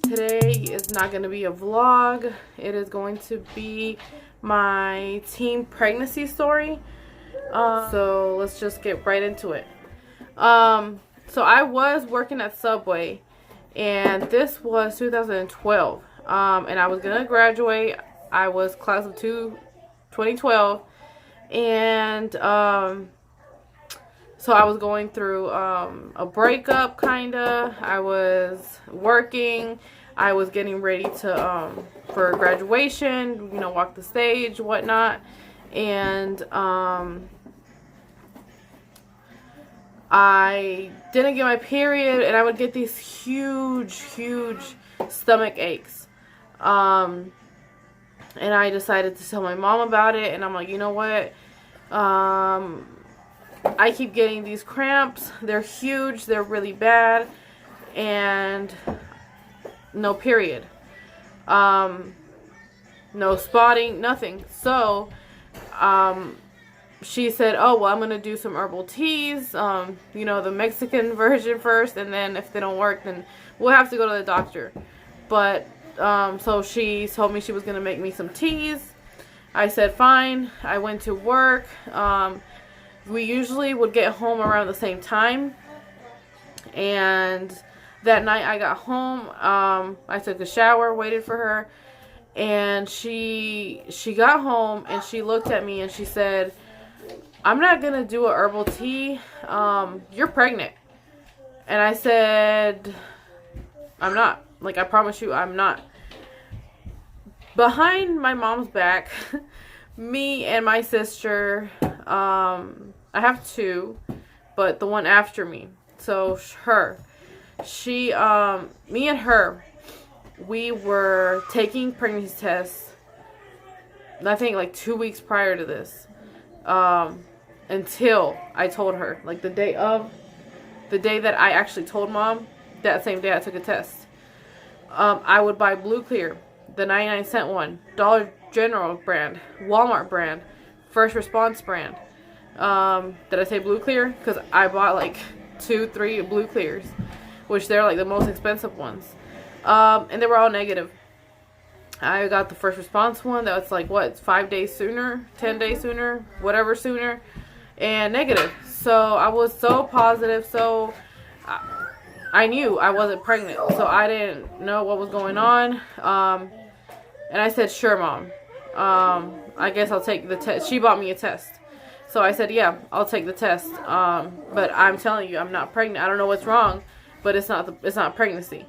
Today is not going to be a vlog. It is going to be my teen pregnancy story. So let's just get right into it. So I was working at Subway, and this was 2012. And I was going to graduate. I was class of 2012, and so I was going through a breakup, kinda. I was working. I was getting ready to for graduation, you know, walk the stage, whatnot, and I didn't get my period, and I would get these huge stomach aches. And I decided to tell my mom about it, and I'm like, you know what? I keep getting these cramps. They're huge. They're really bad. And no period. No spotting. Nothing. So, she said, oh, well, I'm going to do some herbal teas. You know, the Mexican version first. And then if they don't work, then we'll have to go to the doctor. But, so she told me she was going to make me some teas. I said, fine. I went to work. We usually would get home around the same time, and that night I got home, I took a shower, waited for her, and she got home, and she looked at me, and she said, I'm not going to do a herbal tea, you're pregnant. And I said, I'm not. Like, I promise you, I'm not. Behind my mom's back, me and my sister, I have two, but the one after me, so me and her, we were taking pregnancy tests, I think like 2 weeks prior to this, until I told her, like the day that I actually told mom, that same day I took a test. I would buy Blue Clear, the 99-cent one, Dollar General brand, Walmart brand, First Response brand. Did I say Blue Clear? Because I bought like 2-3 Blue Clears, which they're like the most expensive ones. And they were all negative. I got the First Response one that was like, what, 5 days sooner, 10 days sooner, whatever sooner, and negative. So I was so positive, so I knew I wasn't pregnant, so I didn't know what was going on. And I said, sure, Mom. I guess I'll take the test. She bought me a test. So I said, yeah, I'll take the test. But I'm telling you, I'm not pregnant. I don't know what's wrong, but it's not pregnancy.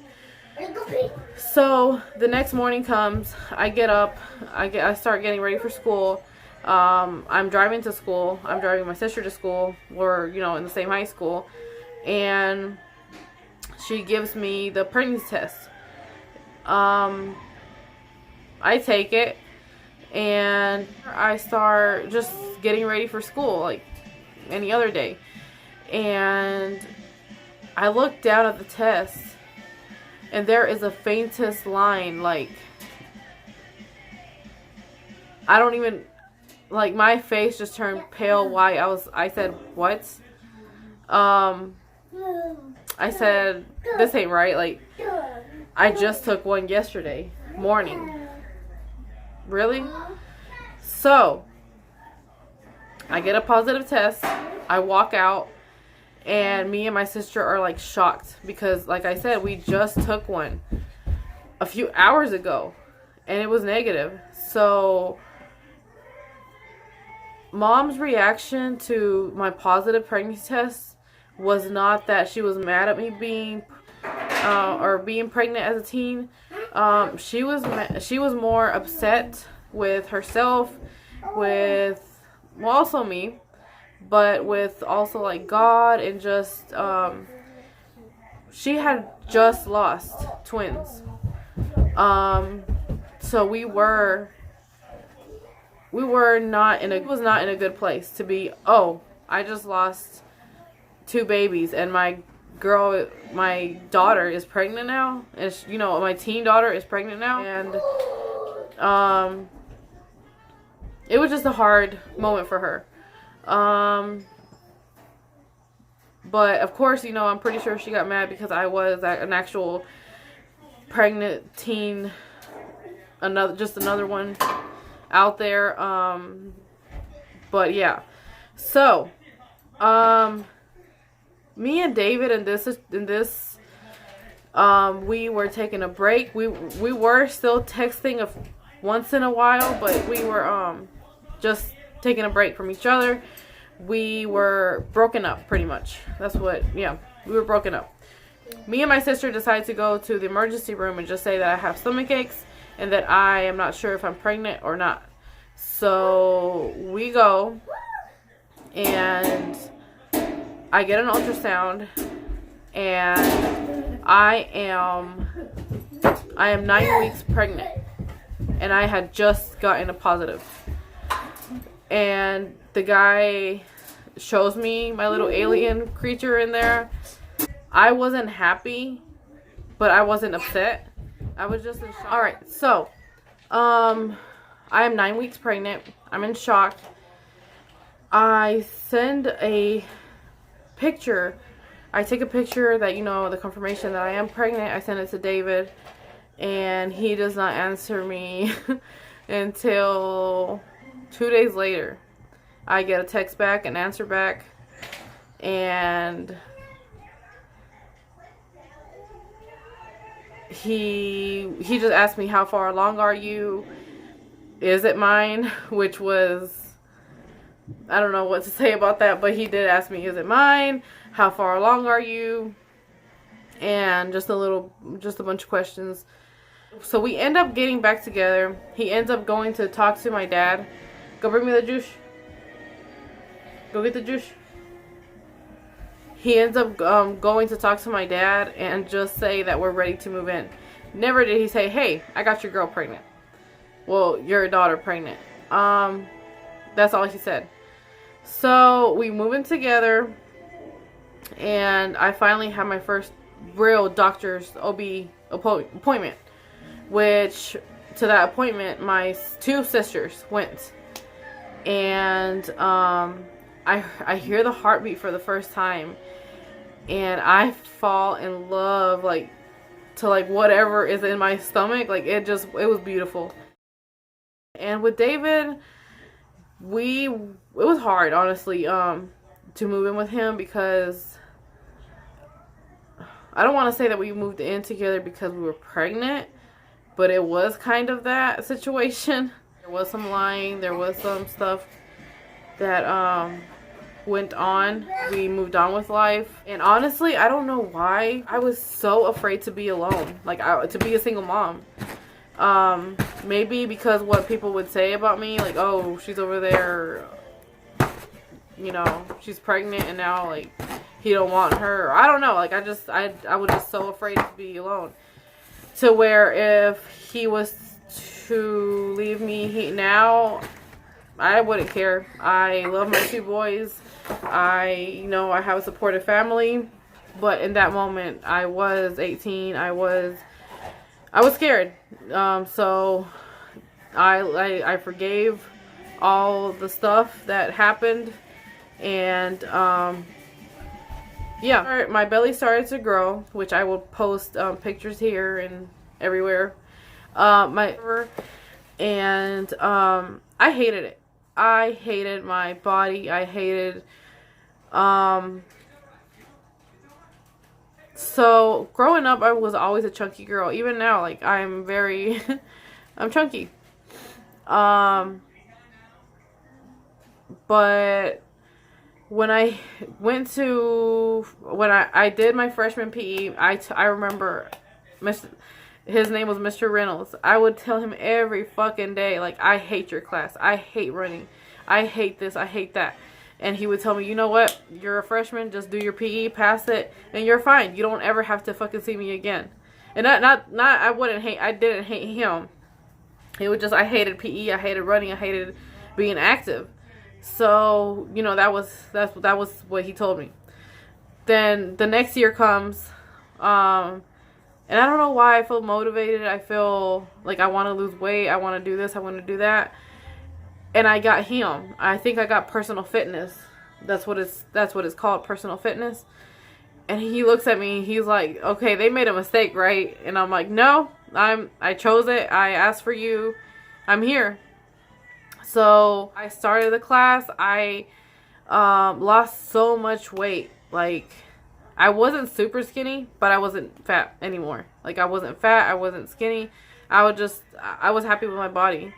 So the next morning comes, I get up, I start getting ready for school. I'm driving to school. I'm driving my sister to school. We're, you know, in the same high school. And she gives me the pregnancy test. I take it, and I start just getting ready for school like any other day. And I look down at the test, and there is a faintest line, like, I don't even, like, my face just turned pale white. I said, what? I said, this ain't right. Like, I just took one yesterday morning. Really? So, I get a positive test. I walk out, and me and my sister are like shocked because, like I said, we just took one a few hours ago, and it was negative. So, Mom's reaction to my positive pregnancy test was not that she was mad at me being pregnant as a teen. She was more upset with herself, with, well, also me, but with also like God, and just she had just lost twins. So we was not in a good place to be, oh, I just lost 2 babies, and my daughter is pregnant now, and you know, my teen daughter is pregnant now, and it was just a hard moment for her. But of course, you know, I'm pretty sure she got mad because I was an actual pregnant teen, just another one out there. But yeah, so me and David in this we were taking a break. We were still texting once in a while, but we were just taking a break from each other. We were broken up, pretty much. That's what, yeah, we were broken up. Me and my sister decided to go to the emergency room and just say that I have stomach aches and that I am not sure if I'm pregnant or not. So we go and I get an ultrasound and I am 9 weeks pregnant and I had just gotten a positive. And the guy shows me my little alien creature in there. I wasn't happy, but I wasn't upset. I was just in shock. Alright, so I am 9 weeks pregnant. I'm in shock. I send a picture. I take a picture that, you know, the confirmation that I am pregnant. I send it to David, and he does not answer me until 2 days later. I get a text back, an answer back, and he just asked me, how far along are you? Is it mine? Which was, I don't know what to say about that, but he did ask me, is it mine? How far along are you? And just a bunch of questions. So we end up getting back together. He ends up going to talk to my dad. Go bring me the juice. Go get the juice. He ends up going to talk to my dad and just say that we're ready to move in. Never did he say, hey, I got your girl pregnant. Well, your daughter pregnant. That's all he said. So we move in together, and I finally have my first real doctor's OB appointment, which to that appointment my two sisters went, and I hear the heartbeat for the first time, and I fall in love to whatever is in my stomach. It was beautiful. And with David, it was hard, honestly, to move in with him, because I don't want to say that we moved in together because we were pregnant, but it was kind of that situation. There was some lying, there was some stuff that went on. We moved on with life, and honestly, I don't know why I was so afraid to be alone, to be a single mom. Maybe because what people would say about me, oh, she's over there, you know, she's pregnant and now he don't want her. I don't know, I was just so afraid to be alone, to where if he was to leave me now, I wouldn't care. I love my two boys. I have a supportive family, but in that moment I was 18. I was scared. So I forgave all the stuff that happened, and yeah, my belly started to grow, which I will post pictures here and everywhere. I hated it. I hated my body. I hated so growing up, I was always a chunky girl. Even now, I'm very I'm chunky. But when I did my freshman PE, I remember his name was Mr. Reynolds. I would tell him every fucking day, I hate your class. I hate running. I hate this. I hate that. And he would tell me, you know what? You're a freshman. Just do your PE, pass it, and you're fine. You don't ever have to fucking see me again. And I didn't hate him. It was just, I hated PE. I hated running. I hated being active. So, that was what he told me. Then the next year comes, and I don't know why I feel motivated. I feel like I want to lose weight. I want to do this. I want to do that. And I got him. I think I got personal fitness That's what it's called, personal fitness. And he looks at me, he's like, okay, they made a mistake, right? And I'm like, no, I chose it. I asked for you. I'm here. So I started the class. I lost so much weight. Like, I wasn't super skinny, but I wasn't fat anymore. Like, I wasn't fat, I wasn't skinny. I was happy with my body.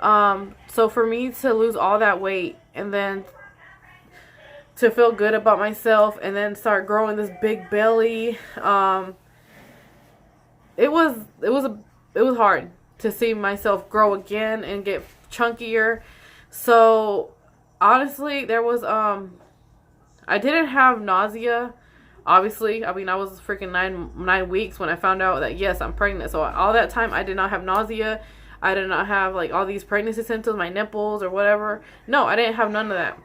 So for me to lose all that weight and then to feel good about myself and then start growing this big belly, it was hard to see myself grow again and get chunkier. So honestly, there was I didn't have nausea. Obviously, I mean, I was freaking nine weeks when I found out that, yes, I'm pregnant. So all that time, I did not have nausea. I did not have, like, all these pregnancy symptoms, my nipples or whatever. No, I didn't have none of that.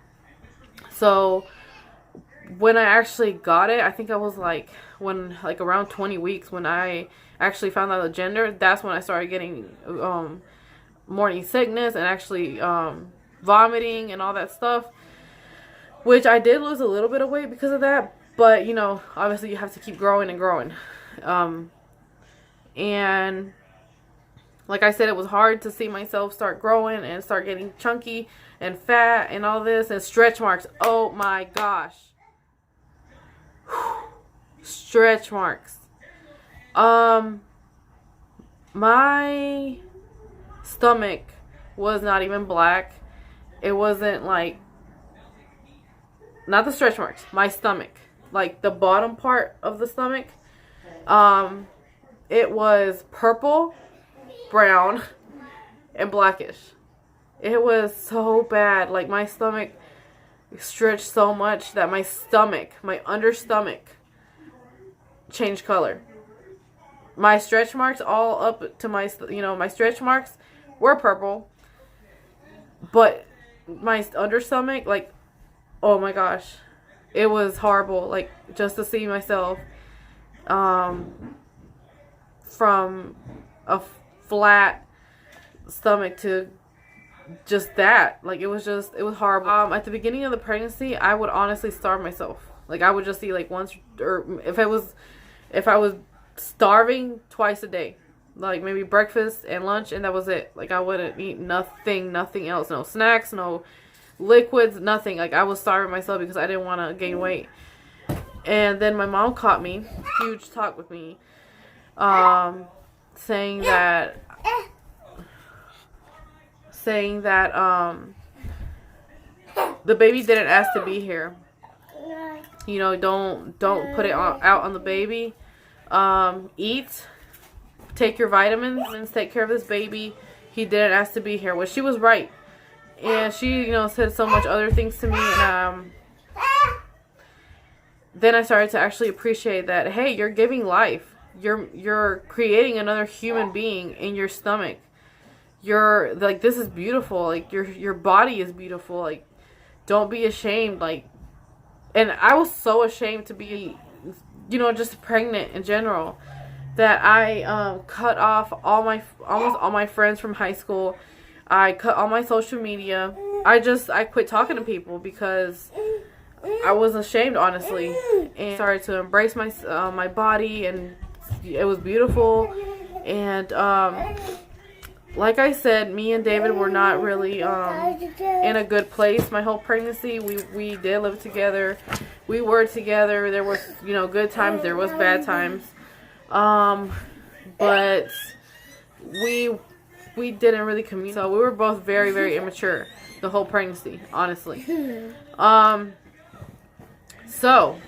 So when I actually got it, I think I was, like, around 20 weeks when I actually found out the gender. That's when I started getting morning sickness and actually vomiting and all that stuff. Which I did lose a little bit of weight because of that. But, you know, obviously you have to keep growing and growing. And like I said, it was hard to see myself start growing and start getting chunky and fat and all this. And stretch marks. Oh my gosh. Stretch marks. My stomach was not even black. It wasn't like, not the stretch marks, my stomach. Like the bottom part of the stomach. It was purple, brown, and blackish. It was so bad. Like my stomach stretched so much that my stomach, my understomach, changed color. My stretch marks all up to my, my stretch marks were purple. But my understomach, like, oh my gosh. It was horrible, like, just to see myself from a flat stomach to just that. Like, it was horrible. At the beginning of the pregnancy, I would honestly starve myself. Like, I would just eat, like, once, or if I was starving, twice a day. Like, maybe breakfast and lunch, and that was it. Like, I wouldn't eat nothing else. No snacks, no liquids, nothing. Like, I was starving myself because I didn't want to gain weight. And then my mom caught me, huge talk with me, saying that the baby didn't ask to be here. You know, don't put it out on the baby. Eat, take your vitamins, and take care of this baby. He didn't ask to be here, which she was right. And she, said so much other things to me. And then I started to actually appreciate that, hey, you're giving life. You're creating another human being in your stomach. You're, like, this is beautiful. Like, your body is beautiful. Like, don't be ashamed. Like, and I was so ashamed to be, just pregnant in general, that I cut off almost all my friends from high school. I cut all my social media. I quit talking to people because I was ashamed, honestly, and started to embrace my body, and it was beautiful. And like I said, me and David were not really in a good place my whole pregnancy. We did live together. We were together. There was, good times. There was bad times. But we didn't really communicate. So we were both very, very immature the whole pregnancy, honestly. So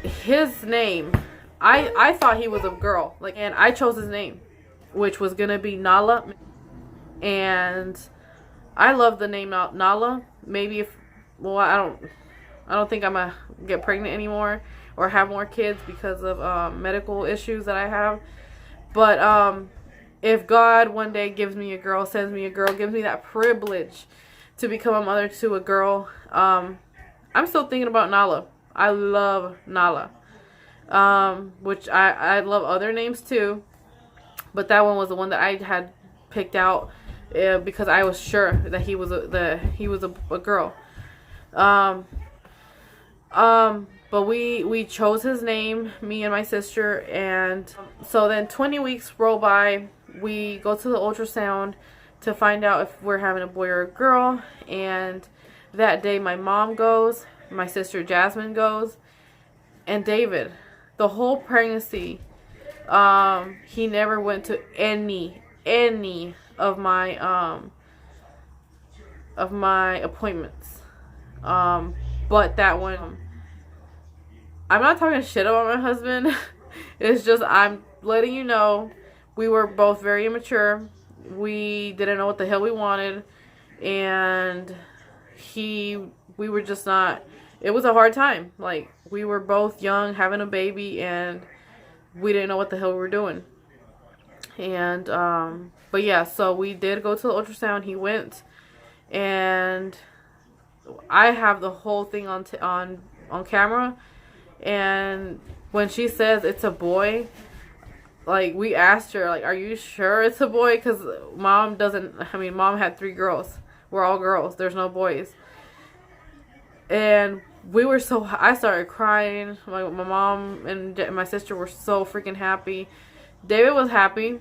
his name, I thought he was a girl, and I chose his name, which was gonna be Nala, and I love the name Nala. Maybe I don't think I'm gonna get pregnant anymore or have more kids because of medical issues that I have. But if God one day gives me a girl, sends me a girl, gives me that privilege to become a mother to a girl, I'm still thinking about Nala. I love Nala, which I love other names too, but that one was the one that I had picked out because I was sure that he was a girl. Um, but we chose his name, me and my sister, and so then 20 weeks roll by. We go to the ultrasound to find out if we're having a boy or a girl, and that day my mom goes, my sister Jasmine goes, and David, the whole pregnancy, he never went to any of my appointments. But that one, I'm not talking shit about my husband. It's just I'm letting you know we were both very immature. We didn't know what the hell we wanted, and we were just not. It was a hard time. Like, we were both young, having a baby, and we didn't know what the hell we were doing. And but yeah, so we did go to the ultrasound. He went, and I have the whole thing on camera. And when she says it's a boy, like, we asked her, like, are you sure it's a boy? Because mom had 3 girls. We're all girls. There's no boys. And I started crying. My mom and my sister were so freaking happy. David was happy.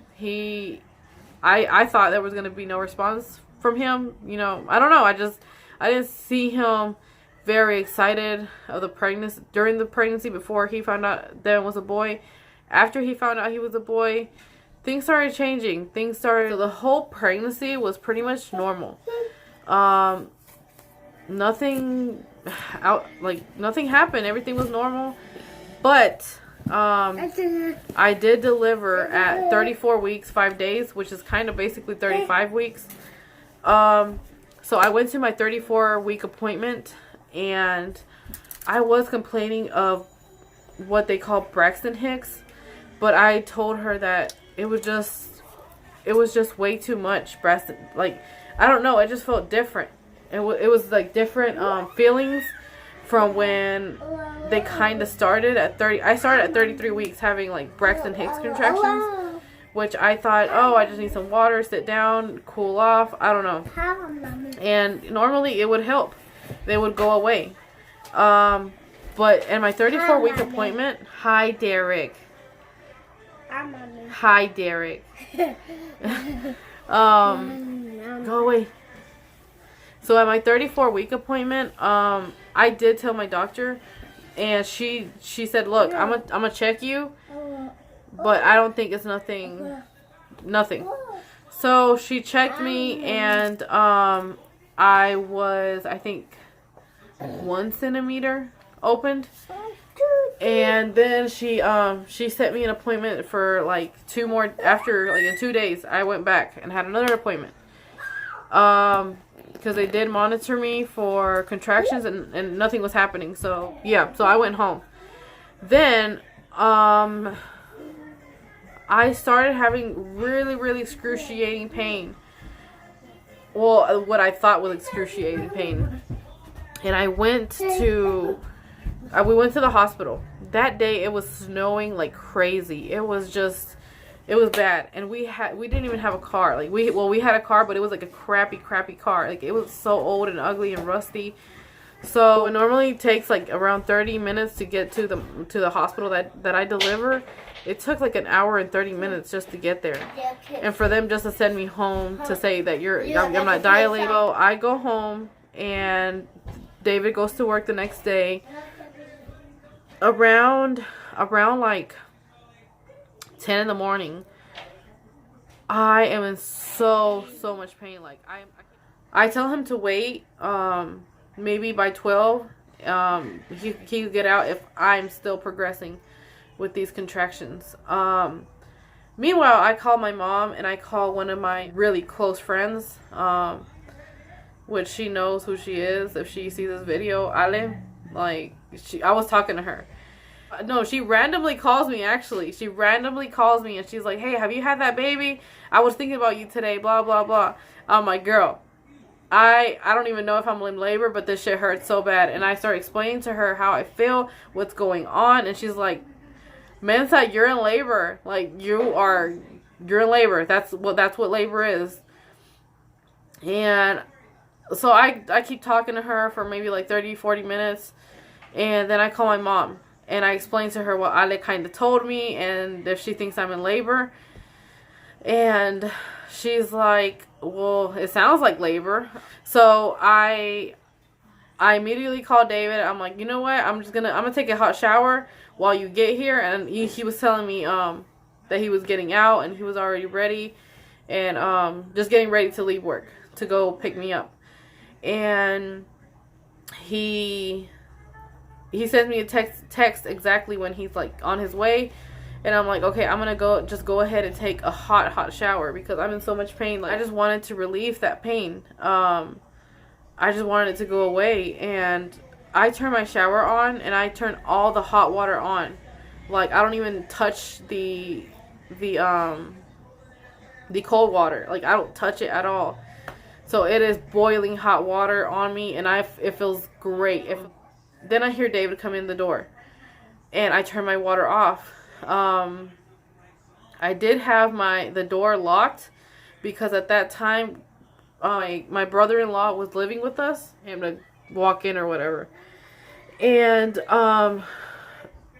I thought there was going to be no response from him. You know, I don't know. I didn't see him very excited of the pregnancy, during the pregnancy, before he found out that it was a boy. After he found out he was a boy, things started changing. So the whole pregnancy was pretty much normal. Nothing happened. Everything was normal. But I did deliver at 34 weeks, 5 days, which is kind of basically 35 weeks. So I went to my 34-week appointment, and I was complaining of what they call Braxton Hicks, but I told her that it was just way too much. Braxton, like, I don't know, it just felt different. It was like different feelings from when they kind of started at 30. I started at 33 weeks having like Braxton Hicks contractions, which I thought, oh, I just need some water, sit down, cool off. I don't know. And normally it would help. They would go away. But in my 34-week appointment, hi, Derek. Hi, Derek. Go away. So at my 34-week appointment, I did tell my doctor, and she said, look, I'm gonna check you, but I don't think it's nothing. So she checked me, and I was, I think, 1 centimeter opened. And then she set me an appointment for like 2 more, after like in 2 days I went back and had another appointment. Because they did monitor me for contractions, and nothing was happening. So yeah, so I went home. Then I started having really excruciating pain. Well, what I thought was excruciating pain. And we went to the hospital. That day it was snowing like crazy. It was bad. And we didn't even have a car. Like, we had a car, but it was like a crappy car. Like, it was so old and ugly and rusty. So it normally takes like around 30 minutes to get to the hospital that I deliver. It took like an hour and 30 minutes just to get there. And for them just to send me home to say that I'm not dilated. So I go home, and David goes to work the next day. Around like 10 in the morning, I am in so much pain. Like, I tell him to wait. Maybe by 12, he could get out if I'm still progressing with these contractions. Meanwhile, I call my mom, and I call one of my really close friends, which she knows who she is if she sees this video, Ale. Like, I was talking to her. No, she randomly calls me, actually. She randomly calls me, and she's like, hey, have you had that baby? I was thinking about you today, blah, blah, blah. I'm like, girl, I don't even know if I'm in labor, but this shit hurts so bad. And I start explaining to her how I feel, what's going on, and she's like, Mensa, you're in labor. Like, you're in labor. That's what labor is. And So I keep talking to her for maybe like 30-40 minutes, and then I call my mom and I explain to her what Ale kind of told me and if she thinks I'm in labor. And she's like, well, it sounds like labor. So I immediately called David. I'm like, you know what? I'm gonna take a hot shower while you get here. And he was telling me that he was getting out and he was already ready and just getting ready to leave work to go pick me up. And he sends me a text exactly when he's like on his way. And I'm like, okay, I'm gonna go ahead and take a hot shower because I'm in so much pain. Like, I just wanted to relieve that pain. I just wanted it to go away. And I turn my shower on and I turn all the hot water on. Like, I don't even touch the cold water. Like, I don't touch it at all. So it is boiling hot water on me, and it feels great. Then I hear David come in the door, and I turn my water off. I did have the door locked because at that time my brother-in-law was living with us, him to walk in or whatever. And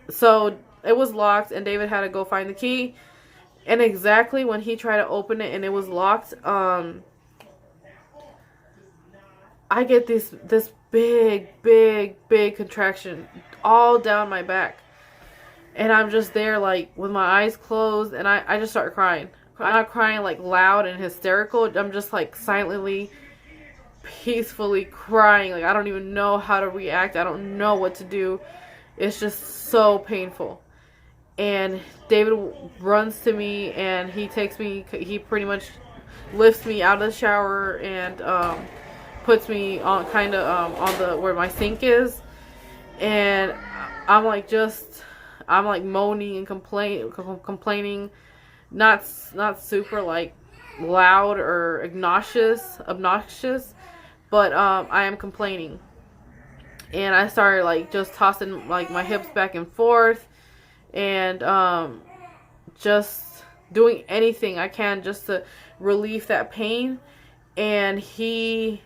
so it was locked and David had to go find the key. And exactly when he tried to open it and it was locked, I get this big contraction all down my back. And I'm just there, like, with my eyes closed, and I just start crying. I'm not crying, like, loud and hysterical. I'm just, like, silently, peacefully crying. Like, I don't even know how to react. I don't know what to do. It's just so painful. And David runs to me, and he takes me, he pretty much lifts me out of the shower and puts me on, kind of, on the, where my sink is. And I'm like, moaning and complaining, not super like loud or obnoxious, but I am complaining. And I started like just tossing like my hips back and forth and just doing anything I can just to relieve that pain. And he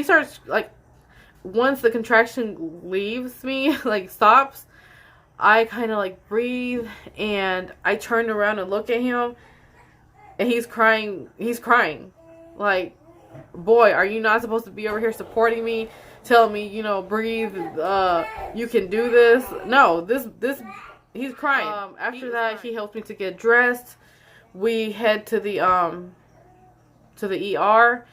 starts, like, once the contraction leaves me, like stops, I kind of like breathe and I turn around and look at him and he's crying. Like, boy, are you not supposed to be over here supporting me, telling me, you know, breathe, you can do this? No, this he's crying. After that, he helped me to get dressed. We head to the ER.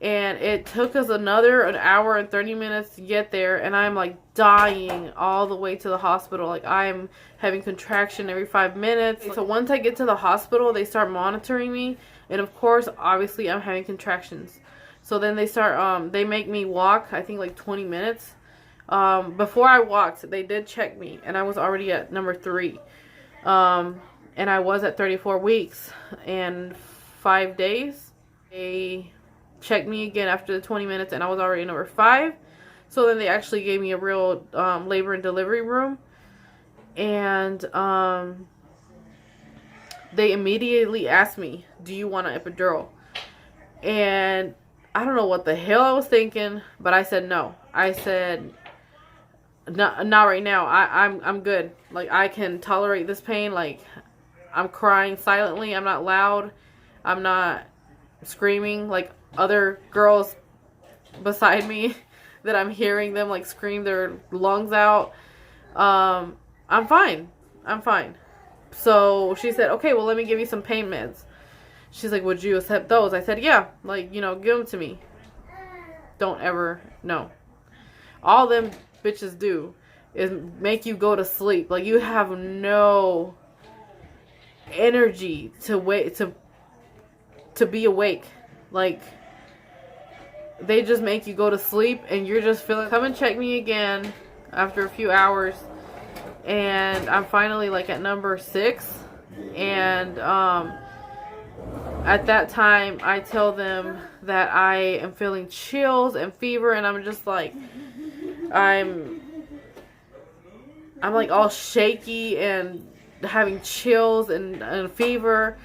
And it took us an hour and 30 minutes to get there. And I'm like dying all the way to the hospital. Like, I'm having contraction every 5 minutes. So once I get to the hospital, they start monitoring me. And of course, obviously, I'm having contractions. So then they make me walk, I think like 20 minutes. Before I walked, they did check me. And I was already at number 3. And I was at 34 weeks and 5 days. They checked me again after the 20 minutes and I was already number 5. So then they actually gave me a real labor and delivery room. And they immediately asked me, do you want an epidural? And I don't know what the hell I was thinking, but I said no. I said, not right now. I'm good. Like, I can tolerate this pain. Like, I'm crying silently. I'm not loud. I'm not screaming like other girls beside me that I'm hearing them like scream their lungs out. I'm fine. So she said, okay, well, let me give you some pain meds. She's like, would you accept those? I said, yeah, like, you know, give them to me. Don't ever, no. All them bitches do is make you go to sleep. Like, you have no energy to wait, to be awake. Like, they just make you go to sleep and you're just feeling. Come and check me again after a few hours. And I'm finally like at number 6. And at that time I tell them that I am feeling chills and fever, and I'm just like, I'm like all shaky and having chills and fever.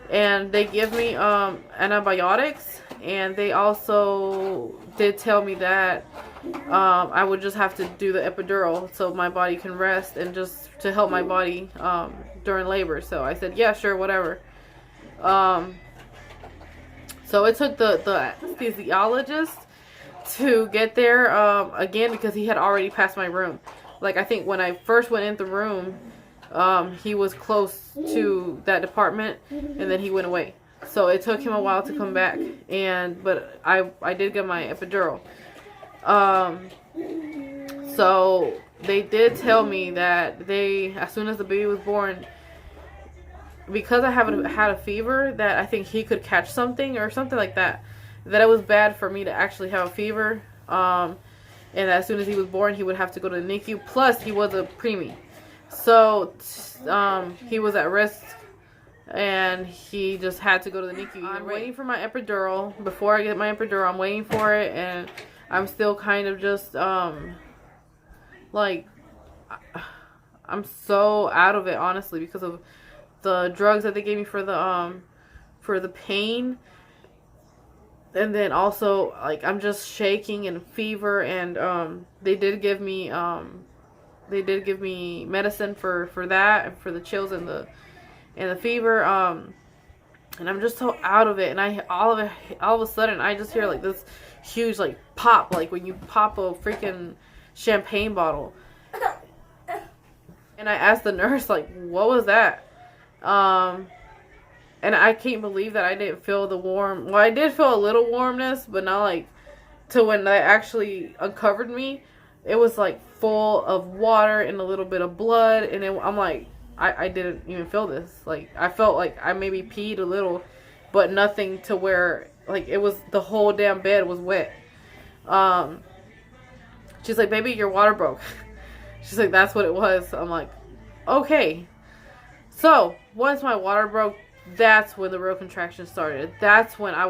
And they give me antibiotics. and they also did tell me that I would just have to do the epidural so my body can rest and just to help my body during labor. So I said, yeah, sure, whatever. So it took the anesthesiologist to get there again, because he had already passed my room. Like, I think when I first went in the room, he was close to that department, and then he went away. So it took him a while to come back, but I did get my epidural. So they did tell me that as soon as the baby was born, because I haven't had a fever, that I think he could catch something or something like that. That it was bad for me to actually have a fever. And as soon as he was born, he would have to go to the NICU. Plus, he was a preemie. So, he was at risk. And he just had to go to the NICU. I'm waiting for my epidural. Before I get my epidural, I'm waiting for it. And I'm still kind of just, like, I'm so out of it, honestly, because of the drugs that they gave me for the pain. And then also, like, I'm just shaking and fever, and they did give me medicine for that, and for the chills and the fever, and I'm just so out of it. And all of a sudden I just hear like this huge like pop, like when you pop a freaking champagne bottle. And I asked the nurse, like, what was that? And I can't believe that I didn't feel the warm. Well, I did feel a little warmness, but not like to when they actually uncovered me. It was like full of water and a little bit of blood. And I'm like, I didn't even feel this. Like, I felt like I maybe peed a little, but nothing to where, like, it was, the whole damn bed was wet. She's like, baby, your water broke. She's like, that's what it was. I'm like, okay. So, once my water broke, that's when the real contraction started. That's when I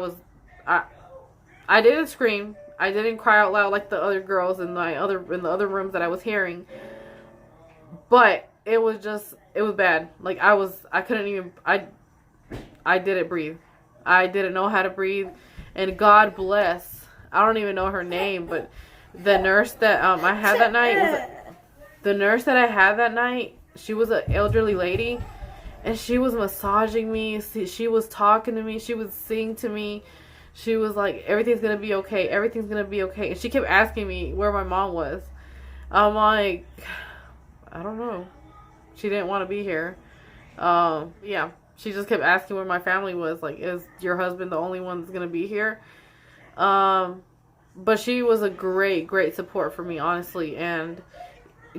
didn't scream. I didn't cry out loud like the other girls in the other rooms that I was hearing. But it was bad. Like, I couldn't even, I didn't breathe. I didn't know how to breathe. And God bless, I don't even know her name, but the nurse that I had that night, she was an elderly lady. And she was massaging me. She was talking to me. She was singing to me. She was like, everything's going to be okay. Everything's going to be okay. And she kept asking me where my mom was. I'm like, I don't know. She didn't want to be here. Yeah. She just kept asking where my family was. Like, is your husband the only one that's going to be here? But she was a great, great support for me, honestly. And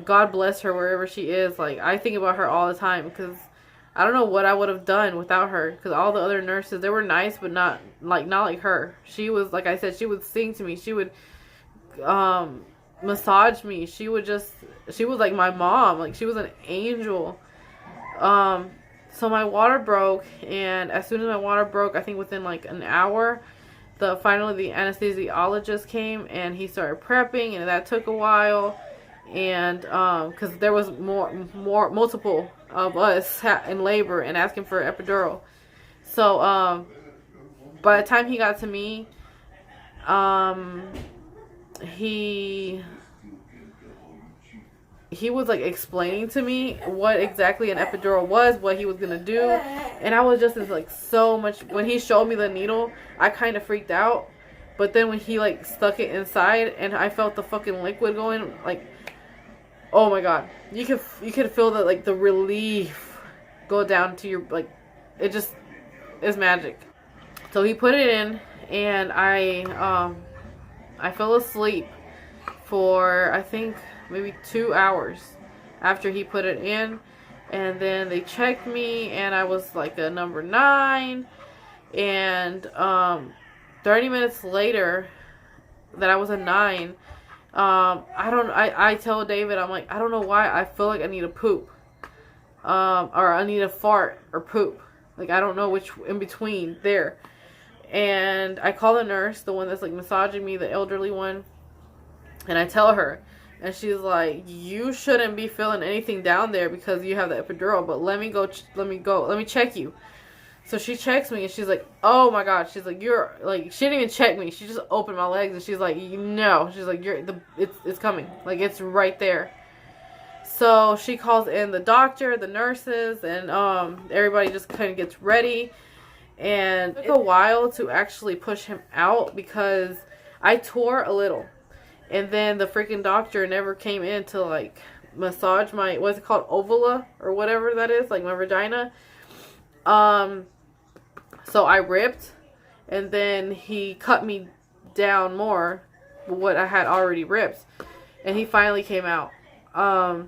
God bless her wherever she is. Like, I think about her all the time, because I don't know what I would have done without her, because all the other nurses, they were nice, but not like her. She was, like I said, she would sing to me. She would massage me. She was like my mom. Like, she was an angel. So my water broke, and as soon as my water broke, I think within like an hour, finally the anesthesiologist came, and he started prepping, and that took a while. And because there was multiple of us in labor and asking for an epidural. So by the time he got to me, he was like explaining to me what exactly an epidural was, what he was gonna do, and I was just like so much. When he showed me the needle, I kind of freaked out, but then when he like stuck it inside and I felt the fucking liquid going, like, oh my God, you could feel the, like, the relief go down to your, like, it just is magic. So he put it in, and I fell asleep for, I think, maybe 2 hours after he put it in. And then they checked me, and I was like a number 9. And 30 minutes later that I was a 9, I tell David, I'm like, I don't know why I feel like I need to poop. Or I need to fart or poop. Like, I don't know which, in between there. And I call the nurse, the one that's like massaging me, the elderly one. And I tell her, and she's like, you shouldn't be feeling anything down there because you have the epidural, but let me check you. So she checks me and she's like, oh my God. She's like, you're like, she didn't even check me. She just opened my legs and she's like, no. She's like, it's coming. Like, it's right there. So she calls in the doctor, the nurses, and everybody just kind of gets ready. And it took a while to actually push him out because I tore a little. And then the freaking doctor never came in to like massage my, what's it called, ovula or whatever that is, like my vagina. So I ripped, and then he cut me down more, what I had already ripped, and he finally came out. I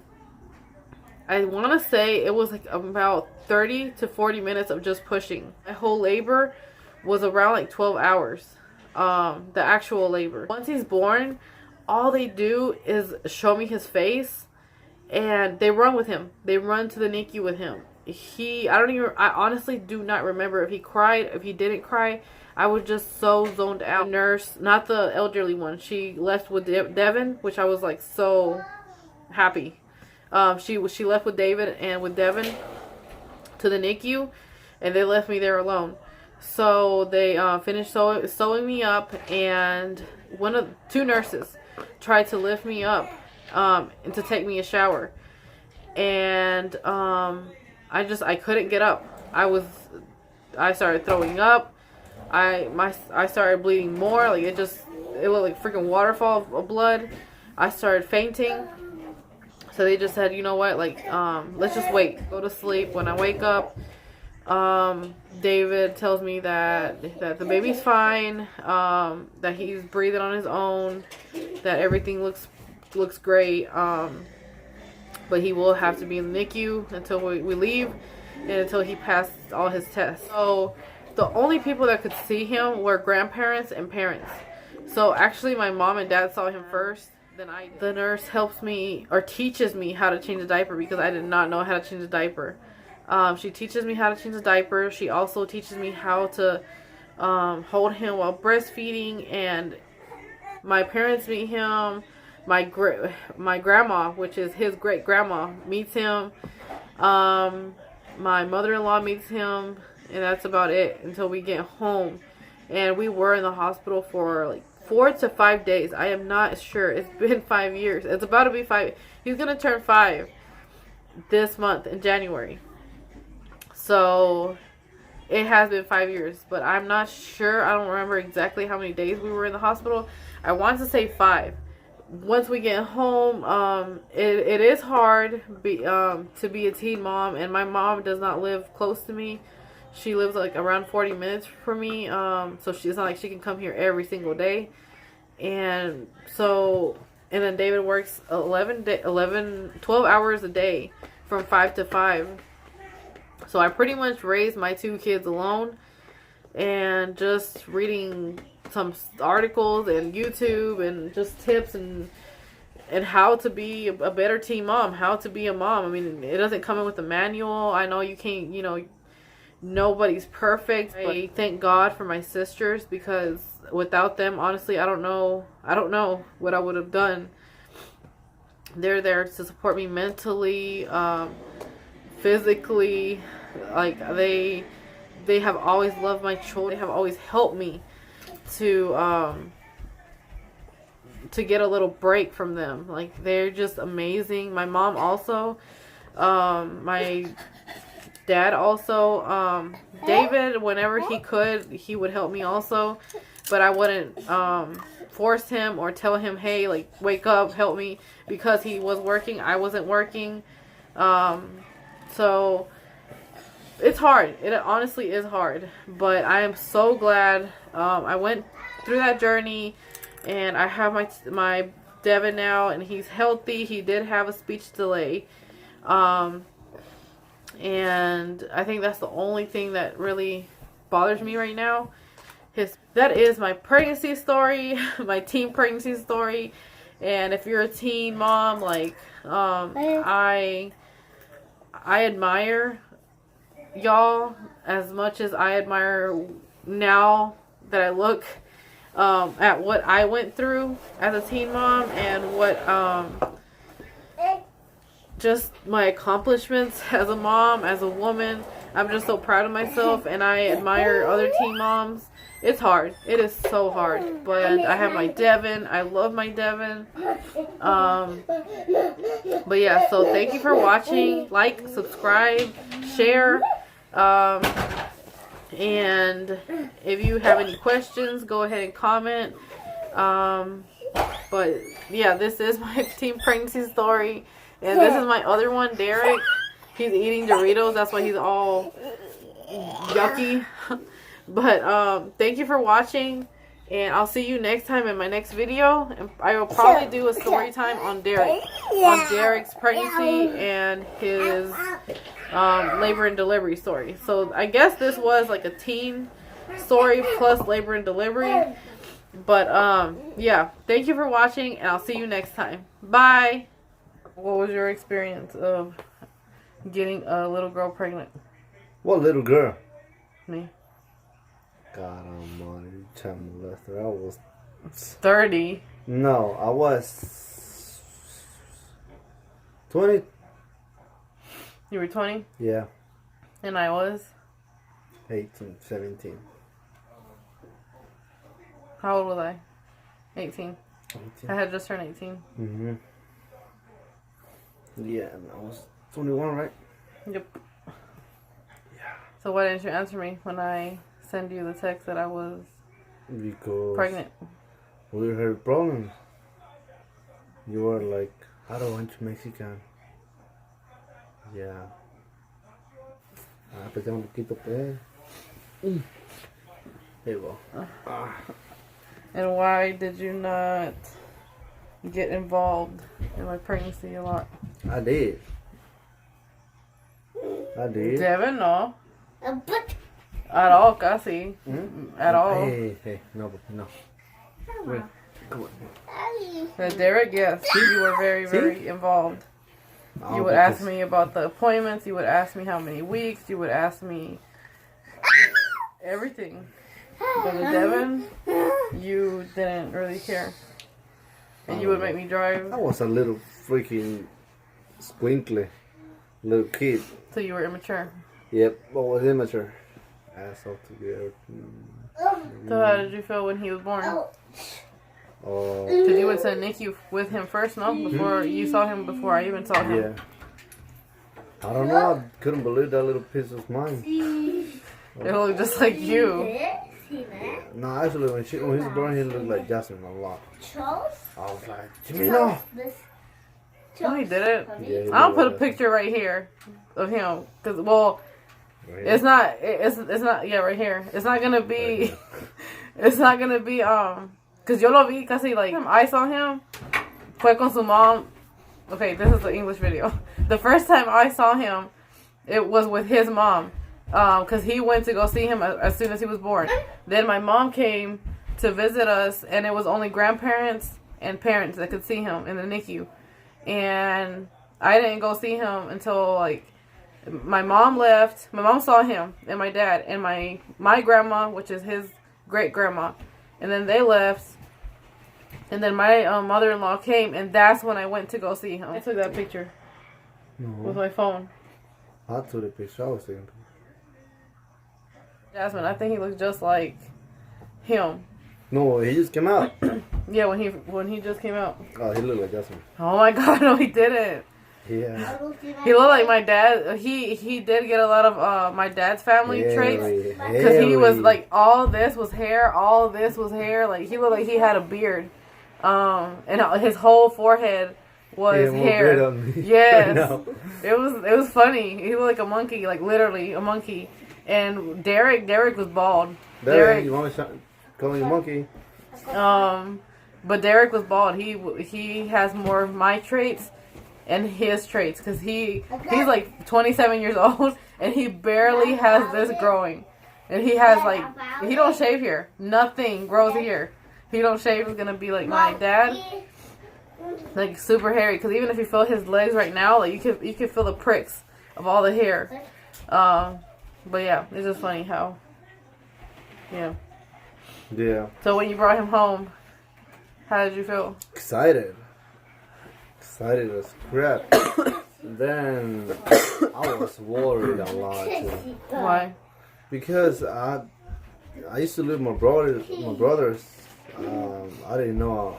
want to say it was like about 30 to 40 minutes of just pushing. My whole labor was around like 12 hours. The actual labor. Once he's born, all they do is show me his face, and they run with him. They run to the NICU with him. I honestly do not remember if he cried, if he didn't cry. I was just so zoned out. The nurse, not the elderly one, she left with Devin, which I was like so happy. She left with David and with Devin to the NICU, and they left me there alone. So they finished sewing me up, and two nurses tried to lift me up and to take me a shower, and I couldn't get up. I started throwing up. I started bleeding more. Like it looked like freaking waterfall of blood. I started fainting. So they just said, you know what, like, let's just wait. Go to sleep. When I wake up, David tells me that the baby's fine, that he's breathing on his own, that everything looks great, but he will have to be in the NICU until we leave and until he passed all his tests. So the only people that could see him were grandparents and parents. So actually my mom and dad saw him first. Then the nurse helps me or teaches me how to change a diaper because I did not know how to change a diaper. She teaches me how to change a diaper. She also teaches me how to hold him while breastfeeding. And my parents meet him. My grandma, which is his great grandma, meets him. My mother-in-law meets him, and that's about it until we get home. And we were in the hospital for like 4 to 5 days. I am not sure. It's been 5 years. It's about to be 5. He's gonna turn 5 this month in January. So it has been 5 years, but I'm not sure. I don't remember exactly how many days we were in the hospital. I want to say 5. Once we get home, it is hard to be a teen mom, and my mom does not live close to me. She lives like around 40 minutes from me, so it's not like she can come here every single day. And then David works 12 hours a day from 5 to 5. So I pretty much raised my 2 kids alone, and just reading some articles and YouTube and just tips and how to be a better teen mom, how to be a mom. I mean, it doesn't come in with a manual. I know you can't, nobody's perfect. I thank God for my sisters, because without them, honestly, I don't know what I would have done. They're there to support me mentally, physically. Like they have always loved my children. They have always helped me to get a little break from them. Like, they're just amazing. My mom also, my dad also, David, whenever he could, he would help me also, but I wouldn't force him or tell him, hey, like, wake up, help me, because he was working, I wasn't working. So it's hard. It honestly is hard, but I am so glad I went through that journey, and I have my Devin now, and he's healthy. He did have a speech delay, and I think that's the only thing that really bothers me right now. That is my pregnancy story, my teen pregnancy story. And if you're a teen mom, like, I admire y'all as much as I admire now that I look at what I went through as a teen mom, and what just my accomplishments as a mom, as a woman. I'm just so proud of myself, and I admire other teen moms. It's hard. It is so hard. But I have my Devin. I love my Devin. But yeah, so thank you for watching. Like, subscribe, share. And if you have any questions, go ahead and comment. But yeah, this is my teen pregnancy story. And this is my other one, Derek. He's eating Doritos. That's why he's all yucky. But thank you for watching. And I'll see you next time in my next video. And I will probably do a story time on Derek. On Derek's pregnancy and his labor and delivery story. So I guess this was like a teen story plus labor and delivery. But yeah, thank you for watching, and I'll see you next time. Bye. What was your experience of getting a little girl pregnant? What little girl? Me. God almighty, child molester. I was 30. No, I was 20. You were 20? Yeah. And I was? 18, 17. How old was I? 18. 18. I had just turned 18. Mm-hmm. Yeah, and I was 21, right? Yep. Yeah. So why didn't you answer me when I sent you the text that I was Because pregnant? we had problems. You were like, I don't want you Mexican. Yeah. Ah, pues un poquito, pues. There you go. And why did you not get involved in my pregnancy a lot? I did. Devin, no. At all, casi. At all. Hey, no, no. Wait, come on. But Derek, yes, you were very involved. You would ask me about the appointments. You would ask me how many weeks. You would ask me everything. But with Devin, you didn't really care. And you would make me drive. I was a little freaking squinkly little kid. So you were immature. Yep, I was immature. Asshole together. So how did you feel when he was born? Oh. Because you went to NICU with him first, no? Before you saw him, before I even saw him. Yeah. I don't know. I couldn't believe that little piece was mine. It looked just like you. No, actually, when he was born, he looked like Jasmine a lot. I was like, Jimino! No, he didn't. Yeah, I'll put a picture right here of him. Because, well, right, it's not, yeah, right here. It's not going to be, right, it's not going to be, because yo lo vi casi, like, I saw him, fue con su mom. Okay, this is the English video. The first time I saw him, it was with his mom. Because he went to go see him as soon as he was born. Then my mom came to visit us, and it was only grandparents and parents that could see him in the NICU. And I didn't go see him until, like, my mom left. My mom saw him and my dad and my grandma, which is his great-grandma. And then they left. And then my mother-in-law came, and that's when I went to go see him. I took that picture with my phone. I took the picture. I was thinking. Jasmine, I think he looks just like him. No, he just came out. Yeah, when he just came out. Oh, he looked like Jasmine. Oh my God, no, he didn't. Yeah. He looked like my dad. He did get a lot of my dad's family traits. Because he was like, all this was hair, all this was hair. Like, he looked like he had a beard. And his whole forehead was hair. Yes. It was funny. He looked like a monkey, like literally a monkey. And Derek was bald. Derek, you want me to call you a monkey? But Derek was bald. He has more of my traits and his traits, because he's like 27 years old and he barely has this growing, and he has like, he don't shave here. Nothing grows here. He don't shave. He's gonna be like my dad, like super hairy. Because even if you feel his legs right now, like you can feel the pricks of all the hair. But yeah, it's just funny how. Yeah. Yeah. So when you brought him home, how did you feel? Excited as crap. then I was worried a lot too. Why? Because I used to live with my brothers. I didn't know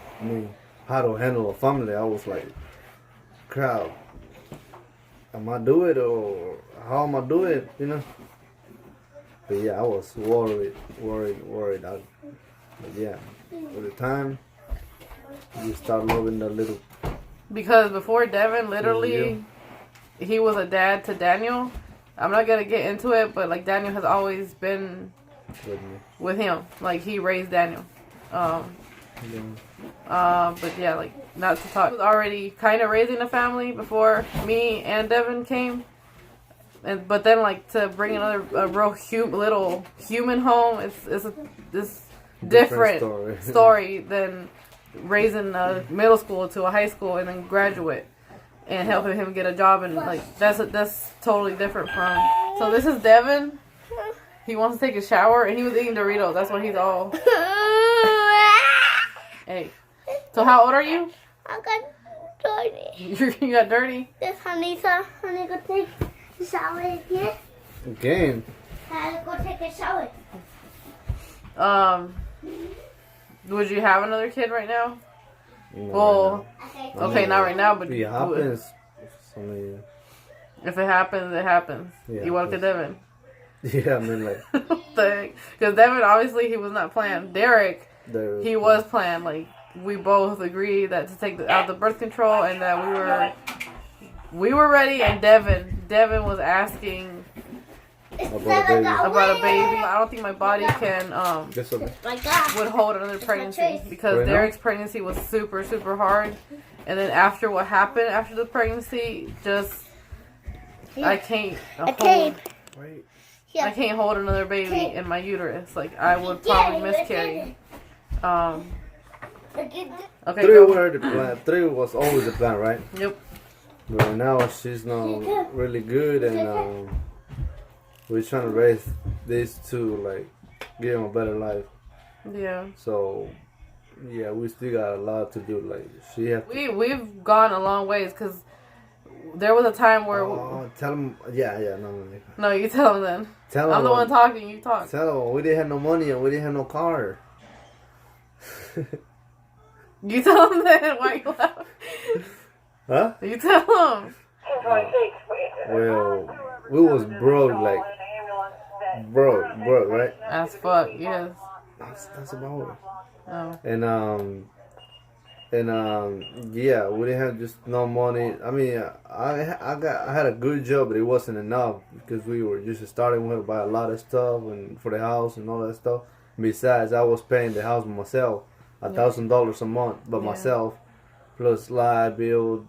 how to handle a family. I was like, crap, am I do it or how am I do it? You know. But yeah, I was worried. But yeah, with the time, you start loving the little. Because before Devin, literally, he was a dad to Daniel. I'm not gonna get into it, but like Daniel has always been with him. Like he raised Daniel. But yeah, like not to talk. He was already kind of raising a family before me and Devin came. But then like to bring a real little human home, it's different story than raising a middle school to a high school and then graduate and helping him get a job, and like that's totally different from. So this is Devin. He wants to take a shower and he was eating Doritos. That's why he's all. Hey. So how old are you? I got dirty. You got dirty. Yes, honey, so honey, go take a shower again. Again. I go take a shower. Would you have another kid right now? No, Well, right okay, not right now, but if it happens, if it happens, it happens. Yeah, You want to Devin? yeah, I mean like Because Devin, obviously, he was not planned. Derek, he was planned. Like we both agreed that to take out the birth control, and that we were ready. And Devin was asking about about a baby. I don't think my body can Like that. would hold another pregnancy because Right now? Derek's pregnancy was super, super hard. And then after what happened after the pregnancy, just I can't hold. Wait. I can't hold another baby in my uterus. Like I would probably miscarry. Okay. 3 Go. were the plan. 3 was always the plan, right? Yep. But now she's not really good, and we're trying to raise these two, like give them a better life. Yeah. So yeah, we still got a lot to do. Like she have. We've gone a long ways because there was a time where. Tell them. Yeah, no. No, you tell them then. Tell them. I'm the one talking. You talk. Tell them we didn't have no money and we didn't have no car. You tell them then. Why you laughing? Huh? You tell them. Well, we was broke, like broke, right? As fuck. Yes. That's about it. Oh. And yeah, we didn't have just no money. I mean, I had a good job, but it wasn't enough because we were just starting. We had to buy a lot of stuff and for the house and all that stuff. Besides, I was paying the house myself, $1,000 a month by myself, plus light bill.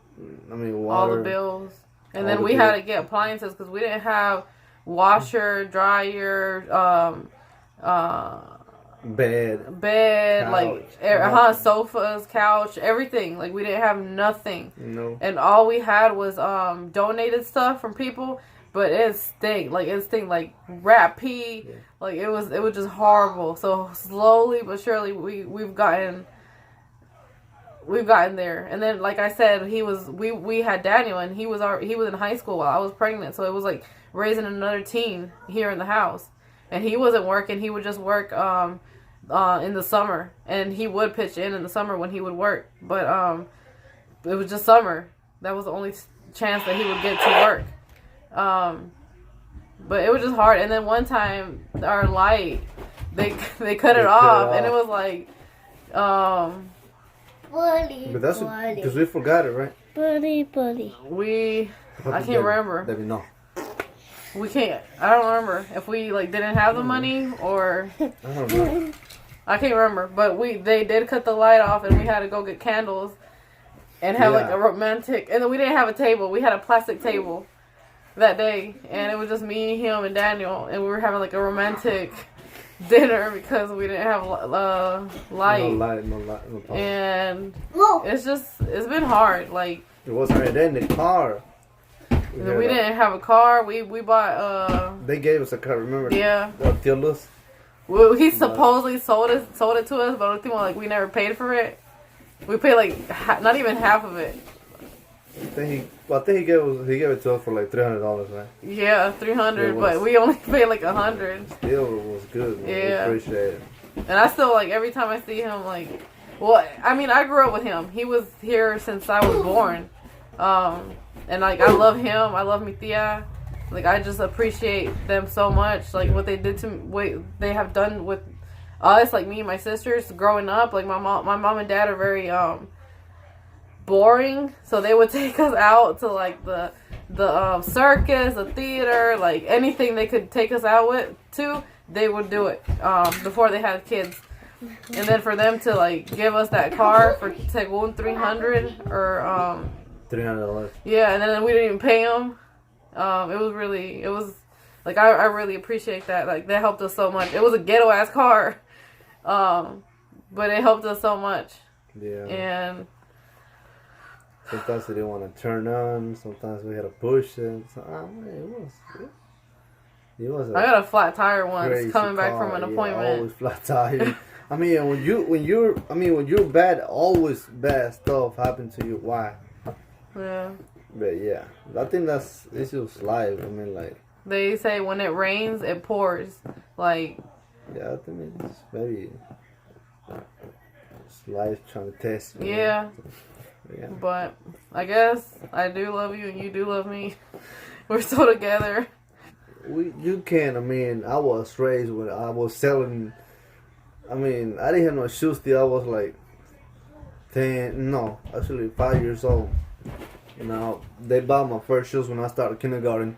I mean, water. All the bills. And then we had to get appliances because we didn't have washer, dryer, bed, couch, like sofas, couch, everything. Like we didn't have nothing. No. And all we had was donated stuff from people, but it stink like rat pee. Yeah. Like it was just horrible. So slowly but surely we've gotten there. And then like I said, we had Daniel, and he was in high school while I was pregnant, so it was like raising another teen here in the house. And he wasn't working. He would just work in the summer, and he would pitch in the summer when he would work. But it was just summer. That was the only chance that he would get to work. But it was just hard. And then one time, our light, they cut it off, and it was like, But that's because we forgot it, right? I can't remember. Let me know. We can't. I don't remember if we like didn't have the money or. I don't know. I can't remember, but they did cut the light off, and we had to go get candles and have like a romantic. And then we didn't have a table. We had a plastic table that day, and it was just me, him, and Daniel, and we were having like a romantic dinner because we didn't have light. No light, no power. And it's been hard. Like it wasn't right then. The car. we didn't have a car. We bought They gave us a car. Remember? Yeah. Tildos. Well, he supposedly sold it to us, but I think we never paid for it. We paid like not even half of it. I think he gave it to us for like $300, right? Yeah, 300, It was- but we only paid like 100. Still, it was good. Man. Yeah. We appreciate it. And I still like every time I see him, like, well, I mean, I grew up with him. He was here since I was born, and like I love him. I love mi tia. Like I just appreciate them so much. Like what they did to me, what they have done with us, like me and my sisters growing up. Like my mom and dad are very boring, so they would take us out to like the circus, the theater, like anything they could take us out with to, they would do it before they had kids. And then for them to like give us that car for según 300 or $300. yeah, and then we didn't even pay them. It was like I really appreciate that. Like that helped us so much. It was a ghetto ass car, but it helped us so much. Yeah. And Sometimes they didn't want to turn on. Sometimes we had to push it. So, man, it was. I got a flat tire once crazy coming back car. from an Yeah, appointment. always flat tire. I mean, when you're bad, always bad stuff happen to you. Why? Yeah. But yeah, I think it's just life. I mean, like, They say when it rains, it pours. Like, yeah, I think it's very. It's life trying to test you. yeah. Yeah. But I guess I do love you and you do love me. We're still together. You can. I mean, I was raised when I was selling. I mean, I didn't have no shoes till I was like 10. No, actually 5 years old. You know, they bought my first shoes when I started kindergarten,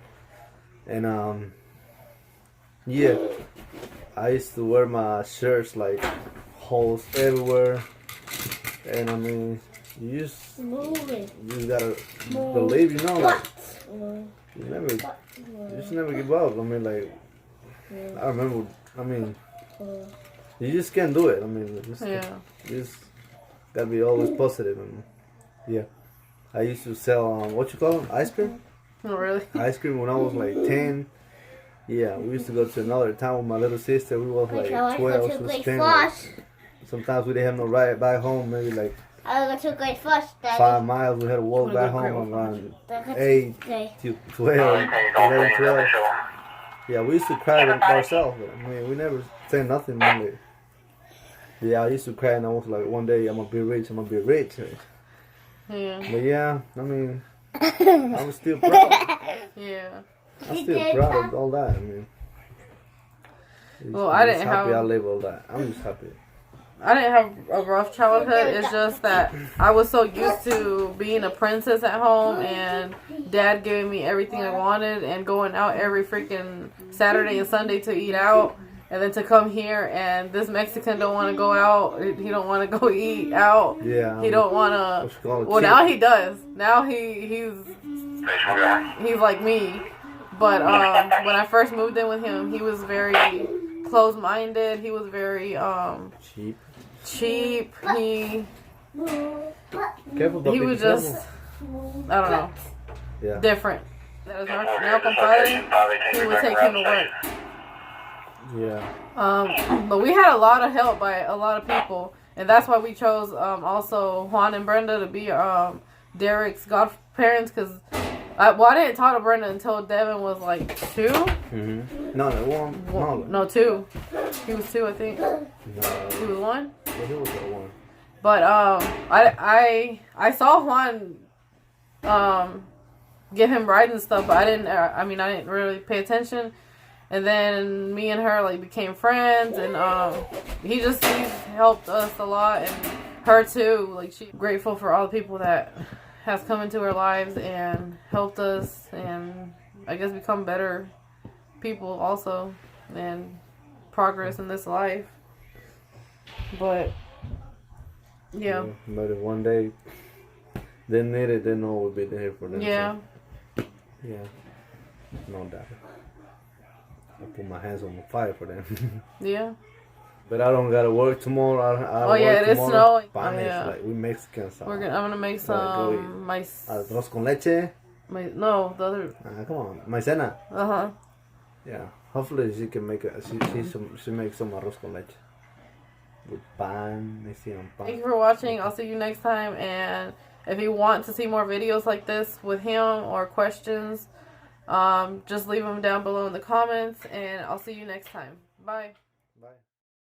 and yeah, I used to wear my shirts like holes everywhere, and I mean, you just gotta believe, you know, like you just never give up. I mean, like I remember, I mean, you just can't do it. I mean, you just gotta be always positive, and yeah. I used to sell, what you call them? Ice cream? Oh, really? Ice cream when I was like 10. Yeah, we used to go to another town with my little sister. We was like 12, she was 10. Like, sometimes we didn't have no ride back home, maybe like I go to grade first, Daddy. 5 miles. We had to walk back home around 8 to 12, 11, 12. Yeah, we used to cry ourselves. I mean, we never say nothing really. Yeah, I used to cry and I was like, one day I'm going to be rich, I'm going to be rich. Yeah. But yeah, I mean, I'm still proud. Yeah. I'm still proud of all that. I mean, Well, I didn't happy have- I live all that. I'm just happy. I didn't have a rough childhood. It's just that I was so used to being a princess at home and dad giving me everything I wanted and going out every freaking Saturday and Sunday to eat out. And then to come here and this Mexican don't want to go out. He don't want to go eat out. Yeah. He don't want to. Well, now he does. Now he's like me. But when I first moved in with him, he was very closed-minded. He was very cheap. Careful, He was just, I don't know, yeah. different. That was now compadre. He would take him to work. Yeah. But we had a lot of help by a lot of people, and that's why we chose also Juan and Brenda to be Derek's godparents. Cause I didn't talk to Brenda until Devin was like 2. Mm-hmm. No, 2. He was 2, I think. No, He was 1. yeah, he was the one. But I saw Juan give him rides and stuff, but I didn't really pay attention. And then me and her like became friends, and he's helped us a lot, and her too. Like she's grateful for all the people that has come into our lives and helped us, and I guess become better people also, and progress in this life. But yeah. But if one day they need it, they know we'll be there for them. Yeah. So, yeah. No doubt. I put my hands on the fire for them. Yeah. But I don't gotta work tomorrow. I Oh yeah, work it is tomorrow. snowing. Spanish, Yeah. like we Mexicans. So. I'm gonna make some Arroz con leche. no, the other. Come on, maicena. Uh-huh. Yeah. Hopefully she can make she makes some arroz con leche with pan. They see on pan. Thank you for watching. I'll see you next time, and If you want to see more videos like this with him or questions, just leave them down below in the comments, and I'll see you next time. Bye.